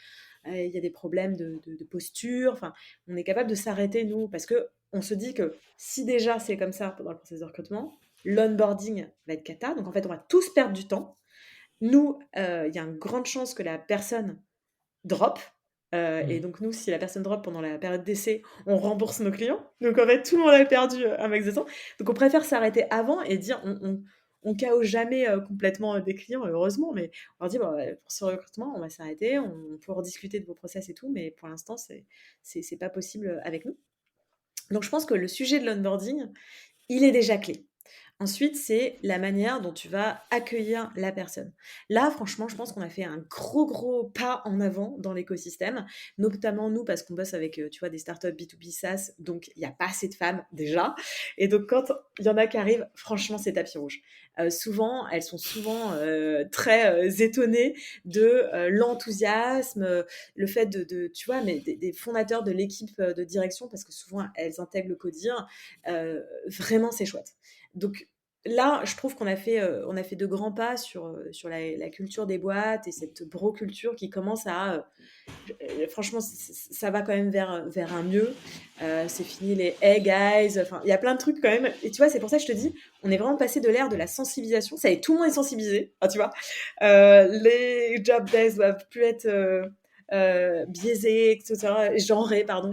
il y a des problèmes de posture. Enfin, on est capable de s'arrêter, nous, parce que on se dit que si déjà c'est comme ça pendant le processus de recrutement, l'onboarding va être cata. Donc, en fait, on va tous perdre du temps. Nous, il y a une grande chance que la personne drop. Et Mmh. donc, nous, si la personne drop pendant la période d'essai, on rembourse nos clients. Donc, en fait, tout le monde a perdu un max de temps. Donc, on préfère s'arrêter avant et dire on KO jamais complètement des clients, heureusement, mais on leur dit bon, pour ce recrutement, on va s'arrêter, on peut rediscuter de vos process et tout, mais pour l'instant, c'est pas possible avec nous. Donc, je pense que le sujet de l'onboarding, il est déjà clé. Ensuite, c'est la manière dont tu vas accueillir la personne. Là, franchement, je pense qu'on a fait un gros, gros pas en avant dans l'écosystème, notamment nous, parce qu'on bosse avec, tu vois, des startups B2B SaaS, donc il n'y a pas assez de femmes déjà. Et donc, quand il y en a qui arrivent, franchement, c'est tapis rouge. Souvent, elles sont souvent très étonnées de l'enthousiasme, le fait tu vois, mais des fondateurs de l'équipe de direction, parce que souvent, elles intègrent le CODIR. Vraiment, c'est chouette. Donc, là, je trouve on a fait de grands pas sur la culture des boîtes et cette bro-culture qui commence à, franchement, ça va quand même vers un mieux. C'est fini les hey guys. Enfin, il y a plein de trucs quand même. Et tu vois, c'est pour ça que je te dis, on est vraiment passé de l'ère de la sensibilisation. Ça y est, tout le monde est sensibilisé. Ah, tu vois, les job desks doivent plus être biaisés, etc. Genrés, pardon.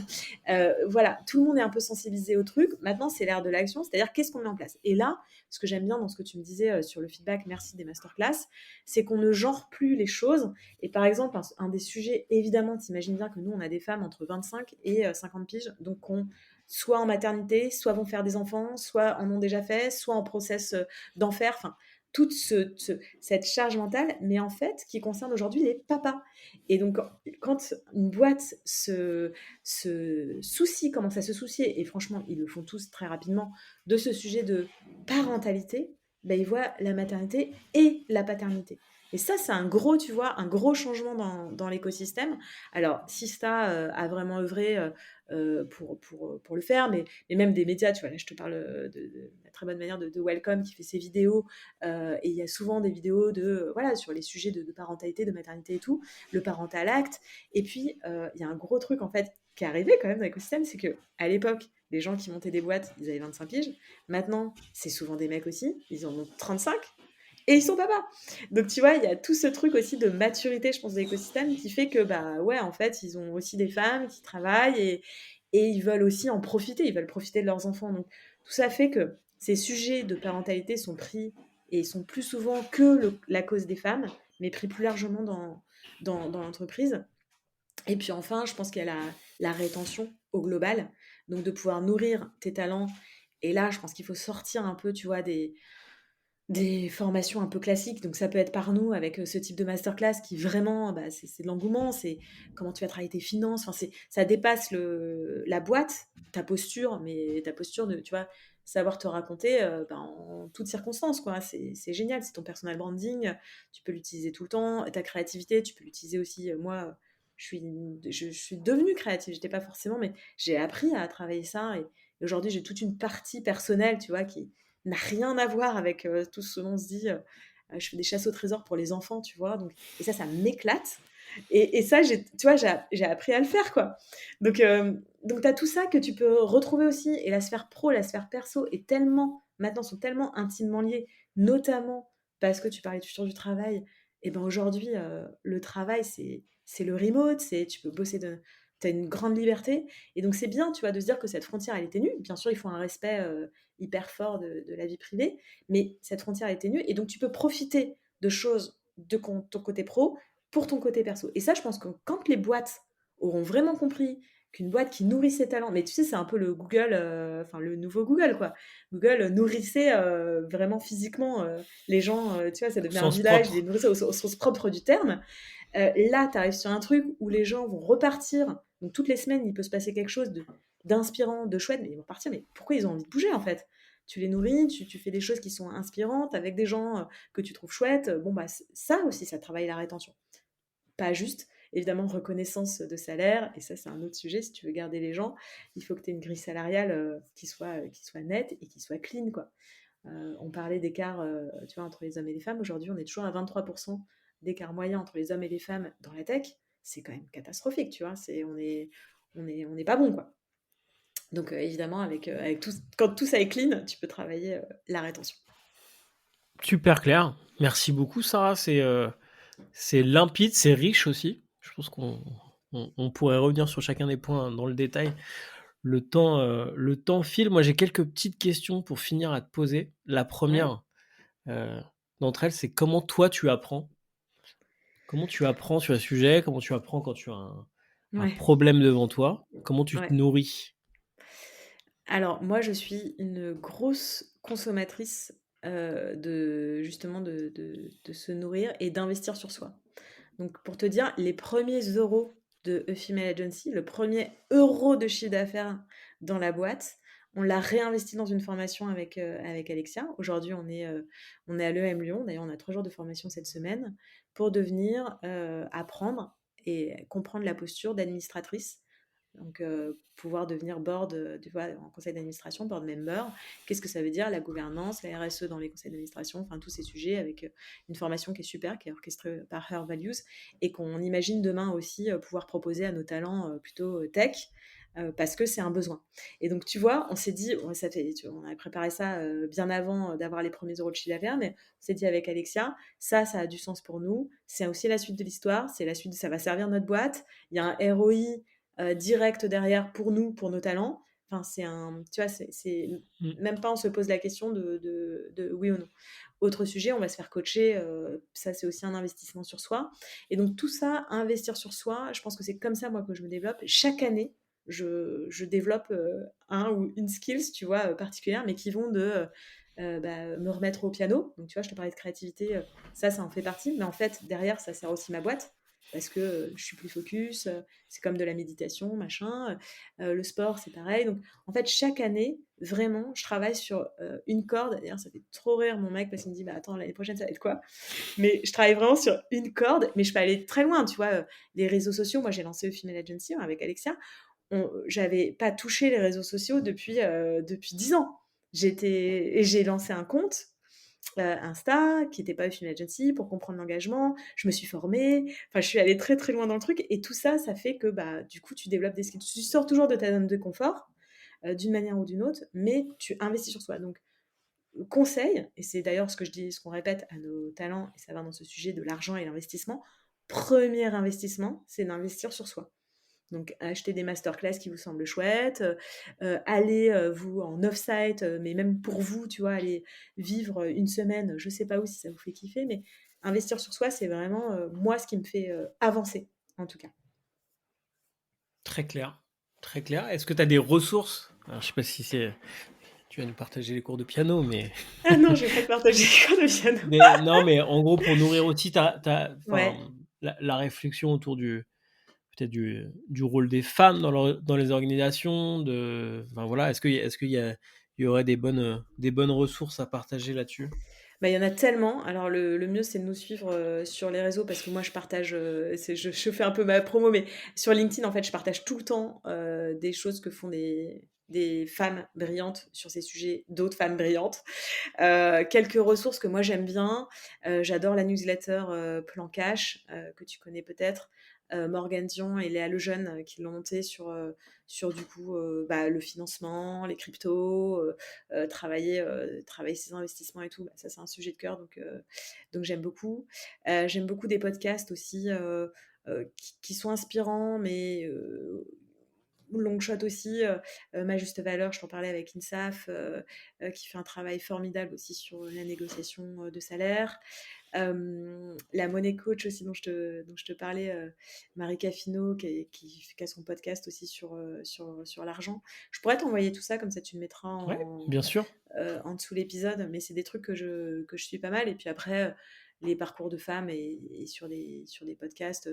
Voilà, tout le monde est un peu sensibilisé au truc. Maintenant, c'est l'ère de l'action, c'est-à-dire qu'est-ce qu'on met en place. Et là, ce que j'aime bien dans ce que tu me disais sur le feedback, merci des masterclass, c'est qu'on ne genre plus les choses. Et par exemple, un des sujets, évidemment, t'imagines bien que nous, on a des femmes entre 25 et 50 piges, donc on soit en maternité, soit vont faire des enfants, soit en ont déjà fait, soit en process d'en faire, enfin, toute cette charge mentale, mais en fait, qui concerne aujourd'hui les papas. Et donc, quand une boîte se soucie, commence à se soucier, et franchement, ils le font tous très rapidement, de ce sujet de parentalité, ben, ils voient la maternité et la paternité. Et ça, c'est un gros, tu vois, un gros changement dans l'écosystème. Alors, Sista a vraiment œuvré pour le faire, mais même des médias, tu vois, là, je te parle de la très bonne manière de Welcome qui fait ses vidéos, et il y a souvent des vidéos voilà, sur les sujets de parentalité, de maternité et tout, le parental act. Et puis, il y a un gros truc, en fait, qui est arrivé quand même dans l'écosystème, c'est que à l'époque, les gens qui montaient des boîtes, ils avaient 25 piges. Maintenant, c'est souvent des mecs aussi, ils en ont 35 et ils sont papas. Donc tu vois, il y a tout ce truc aussi de maturité, je pense, de l'écosystème qui fait que bah ouais, en fait, ils ont aussi des femmes qui travaillent et ils veulent aussi en profiter, ils veulent profiter de leurs enfants. Donc tout ça fait que ces sujets de parentalité sont pris et sont plus souvent que la cause des femmes, mais pris plus largement dans l'entreprise. Et puis enfin, je pense qu'il y a la rétention au global, donc de pouvoir nourrir tes talents. Et là, je pense qu'il faut sortir un peu, tu vois, des formations un peu classiques. Donc ça peut être par nous avec ce type de masterclass qui vraiment, bah, c'est de l'engouement, c'est comment tu vas travailler tes finances. Enfin, ça dépasse la boîte, ta posture, mais ta posture de, tu vois, savoir te raconter bah, en toutes circonstances, quoi. C'est génial, c'est ton personal branding, tu peux l'utiliser tout le temps. Ta créativité, tu peux l'utiliser aussi. Moi, je suis devenue créative, j'étais pas forcément, mais j'ai appris à travailler ça. Et aujourd'hui, j'ai toute une partie personnelle, tu vois, qui n'a rien à voir avec tout ce dont on se dit. Je fais des chasses au trésor pour les enfants, tu vois. Donc, et ça m'éclate. Et ça, tu vois, j'ai appris à le faire, quoi. Donc tu as tout ça que tu peux retrouver aussi. Et la sphère pro, la sphère perso est tellement, maintenant, sont tellement intimement liées, notamment parce que tu parlais du futur du travail. Et ben aujourd'hui, le travail, c'est le remote, tu peux bosser tu as une grande liberté. Et donc c'est bien, tu vois, de se dire que cette frontière, elle est ténue. Bien sûr, il faut un respect hyper fort de la vie privée, mais cette frontière est ténue. Et donc tu peux profiter de choses de ton côté pro pour ton côté perso. Et ça, je pense que quand les boîtes auront vraiment compris qu'une boîte qui nourrit ses talents, mais tu sais, c'est un peu le Google, enfin le nouveau Google, quoi. Google nourrissait vraiment physiquement les gens, tu vois, ça devenait un Sens village, ils les propre. nourrissaient au sens propre du terme. Là, tu arrives sur un truc où les gens vont repartir. Donc, toutes les semaines, il peut se passer quelque chose d'inspirant, de chouette, mais ils vont partir. Mais pourquoi ils ont envie de bouger, en fait? Tu les nourris, tu fais des choses qui sont inspirantes avec des gens que tu trouves chouettes. Bon, bah, ça aussi, ça travaille la rétention. Pas juste, évidemment, reconnaissance de salaire. Et ça, c'est un autre sujet. Si tu veux garder les gens, il faut que tu aies une grille salariale qui soit nette et qui soit clean, quoi. On parlait d'écart tu vois, entre les hommes et les femmes. Aujourd'hui, on est toujours à 23% d'écart moyen entre les hommes et les femmes dans la tech. C'est quand même catastrophique, tu vois. On est pas bon, quoi. Donc, évidemment, avec tout, quand tout ça est clean, tu peux travailler la rétention. Super clair. Merci beaucoup, Sarah. C'est limpide, c'est riche aussi. Je pense qu'on pourrait revenir sur chacun des points dans le détail. Le temps file. Moi, j'ai quelques petites questions pour finir à te poser. La Ouais, première d'entre elles, c'est comment toi tu apprends? Comment tu apprends sur le sujet? Comment tu apprends quand tu as un ouais, problème devant toi? Comment tu te ouais. nourris? Alors, moi, je suis une grosse consommatrice justement, de se nourrir et d'investir sur soi. Donc, pour te dire, les premiers euros de A Female Agency, le premier euro de chiffre d'affaires dans la boîte, on l'a réinvesti dans une formation avec Alexia. Aujourd'hui, on est à l'EM Lyon. D'ailleurs, on a 3 jours de formation cette semaine pour devenir apprendre et comprendre la posture d'administratrice Donc, pouvoir devenir board, tu vois, en conseil d'administration, board member. Qu'est-ce que ça veut dire, la gouvernance, la RSE dans les conseils d'administration, enfin tous ces sujets avec une formation qui est super, qui est orchestrée par Her Values et qu'on imagine demain aussi pouvoir proposer à nos talents plutôt tech. Parce que c'est un besoin. Et donc, tu vois, on s'est dit, on avait préparé ça bien avant d'avoir les premiers euros de chiffre d'affaires, mais on s'est dit avec Alexia, ça a du sens pour nous. C'est aussi la suite de l'histoire, c'est la suite, ça va servir notre boîte. Il y a un ROI direct derrière pour nous, pour nos talents. Enfin, tu vois, c'est Mmh. même pas on se pose la question de oui ou non. Autre sujet, on va se faire coacher. Ça, c'est aussi un investissement sur soi. Et donc, tout ça, investir sur soi, je pense que c'est comme ça, moi, que je me développe. Chaque année, je développe un ou une skills, tu vois, particulière, mais qui vont de me remettre au piano. Donc, tu vois, je te parlais de créativité, ça en fait partie. Mais en fait, derrière, ça sert aussi ma boîte parce que je suis plus focus. C'est comme de la méditation, machin. Le sport, c'est pareil. Donc, en fait, chaque année, vraiment, je travaille sur une corde. D'ailleurs, ça fait trop rire mon mec parce qu'il me dit, bah attends, l'année prochaine, ça va être quoi? Mais je travaille vraiment sur une corde, mais je peux aller très loin, tu vois. Les réseaux sociaux, moi, j'ai lancé le Female Agency avec Alexia. J'avais pas touché les réseaux sociaux depuis 10 ans. Et j'ai lancé un compte Insta qui n'était pas une agency pour comprendre l'engagement. Je me suis formée. Enfin, je suis allée très très loin dans le truc. Et tout ça, ça fait que bah, du coup, tu développes des skills. Tu sors toujours de ta zone de confort d'une manière ou d'une autre, mais tu investis sur soi. Donc, conseil, et c'est d'ailleurs ce que je dis, ce qu'on répète à nos talents, et ça va dans ce sujet de l'argent et l'investissement. Premier investissement, c'est d'investir sur soi. Donc, acheter des masterclass qui vous semblent chouettes, aller vous en off-site, mais même pour vous, tu vois, aller vivre une semaine, je sais pas où si ça vous fait kiffer, mais investir sur soi, c'est vraiment moi ce qui me fait avancer, en tout cas. Très clair, très clair. Est-ce que tu as des ressources? Alors, je sais pas si tu vas nous partager les cours de piano, mais Ah non, je vais pas te partager les cours de piano. mais non, mais en gros, pour nourrir aussi enfin, Ouais. la réflexion autour peut-être du rôle des femmes dans les organisations, enfin voilà, il y aurait des bonnes ressources à partager là-dessus? Bah, il y en a tellement. Alors le mieux, c'est de nous suivre sur les réseaux parce que moi, je partage, je fais un peu ma promo, mais sur LinkedIn, en fait, je partage tout le temps des choses que font des femmes brillantes sur ces sujets, d'autres femmes brillantes. Quelques ressources que moi j'aime bien. J'adore la newsletter Plan Cash, que tu connais peut-être. Morgane Dion et Léa Lejeune qui l'ont monté sur du coup bah, le financement, les cryptos, travailler ses investissements et tout. Bah, ça, c'est un sujet de cœur, donc j'aime beaucoup. J'aime beaucoup des podcasts aussi qui sont inspirants, mais long shot aussi, Ma Juste Valeur, je t'en parlais avec INSAF, qui fait un travail formidable aussi sur la négociation de salaire. La money coach aussi dont je te parlais, Marika Fino, qui a son podcast aussi sur l'argent. Je pourrais t'envoyer tout ça, comme ça tu le mettras Ouais, bien sûr. en dessous l'épisode, mais c'est des trucs que je suis pas mal. Et puis après, les parcours de femmes et sur des podcasts.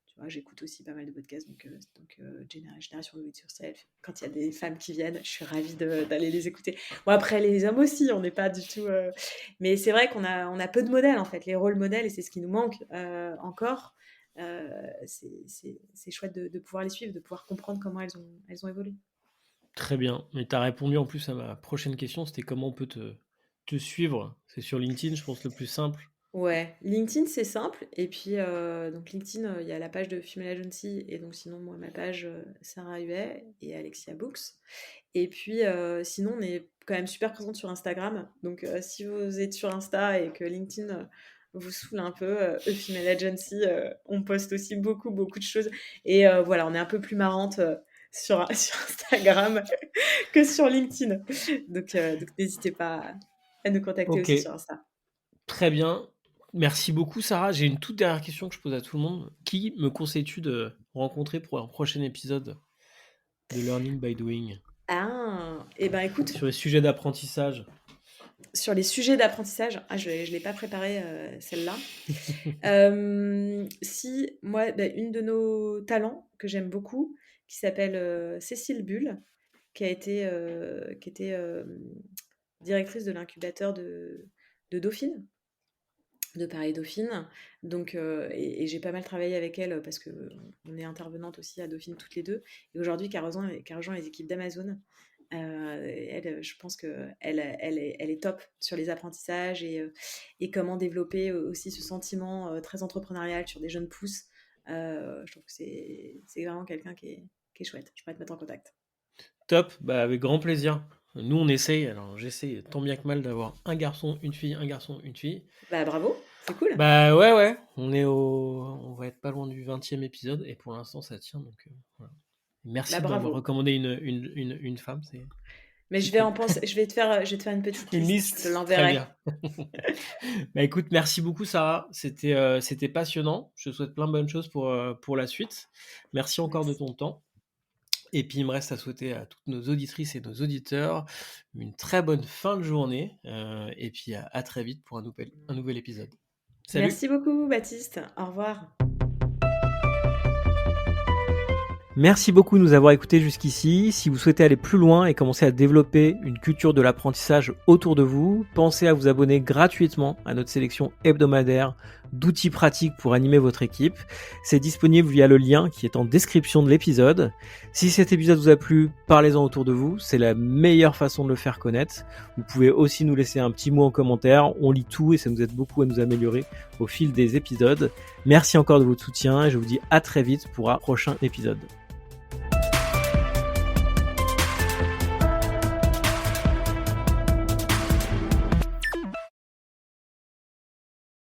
Tu vois, j'écoute aussi pas mal de podcasts, Génération Do It Yourself. Quand il y a des femmes qui viennent, je suis ravie d'aller les écouter. Bon, après, les hommes aussi, on n'est pas du tout. Mais c'est vrai on a peu de modèles, en fait, les rôles modèles, et c'est ce qui nous manque encore. C'est chouette de pouvoir les suivre, de pouvoir comprendre comment elles ont évolué. Très bien. Mais tu as répondu en plus à ma prochaine question, c'était comment on peut te suivre? C'est sur LinkedIn, je pense, le plus simple. Ouais, LinkedIn, c'est simple. Et puis, donc LinkedIn, il y a la page de Female Agency et donc sinon, moi, ma page, Sarah Huet et Alexia Books. Et puis, sinon, on est quand même super présente sur Instagram. Donc, si vous êtes sur Insta et que LinkedIn vous saoule un peu, Female Agency, on poste aussi beaucoup, beaucoup de choses. Et voilà, on est un peu plus marrante sur Instagram que sur LinkedIn. Donc n'hésitez pas à nous contacter Ok, aussi sur Insta. très bien. Merci beaucoup, Sarah. J'ai une toute dernière question que je pose à tout le monde. Qui me conseilles-tu de rencontrer pour un prochain épisode de Learning by Doing Ah, et ben écoute, sur les sujets d'apprentissage? sur les sujets d'apprentissage, ah, je ne l'ai pas préparé celle-là. Si, moi, bah, une de nos talents que j'aime beaucoup, qui s'appelle Cécile Bulle, qui était directrice de l'incubateur de Dauphine. de Paris Dauphine. Donc, et j'ai pas mal travaillé avec elle parce que on est intervenantes aussi à Dauphine toutes les deux. Et aujourd'hui, qui a rejoint les équipes d'Amazon. Elle, je pense qu'elle elle est top sur les apprentissages et comment développer aussi ce sentiment très entrepreneurial sur des jeunes pousses. Je trouve que c'est vraiment quelqu'un qui est chouette. Je pourrais te mettre en contact. Top, bah, avec grand plaisir. Nous, on essaye, alors j'essaie tant bien que mal d'avoir un garçon, une fille, un garçon, une fille. Bah bravo, c'est cool. Bah ouais, ouais, on va être pas loin du 20e épisode et pour l'instant ça tient donc voilà. Bah Merci de m'avoir bravo. recommandé une femme, Mais c'est cool. je vais te faire une petite Une liste, je te liste, très l'enverrai. bien. Bah écoute, merci beaucoup Sarah, c'était passionnant. Je te souhaite plein de bonnes choses pour la suite. Merci encore de Merci. ton temps. Et puis il me reste à souhaiter à toutes nos auditrices et nos auditeurs une très bonne fin de journée. Et puis à très vite pour un nouvel épisode. Salut! Merci beaucoup, Baptiste. Au revoir. Merci beaucoup de nous avoir écoutés jusqu'ici. Si vous souhaitez aller plus loin et commencer à développer une culture de l'apprentissage autour de vous, pensez à vous abonner gratuitement à notre sélection hebdomadaire d'outils pratiques pour animer votre équipe. C'est disponible via le lien qui est en description de l'épisode. Si cet épisode vous a plu, parlez-en autour de vous. C'est la meilleure façon de le faire connaître. Vous pouvez aussi nous laisser un petit mot en commentaire. On lit tout et ça nous aide beaucoup à nous améliorer au fil des épisodes. Merci encore de votre soutien et je vous dis à très vite pour un prochain épisode.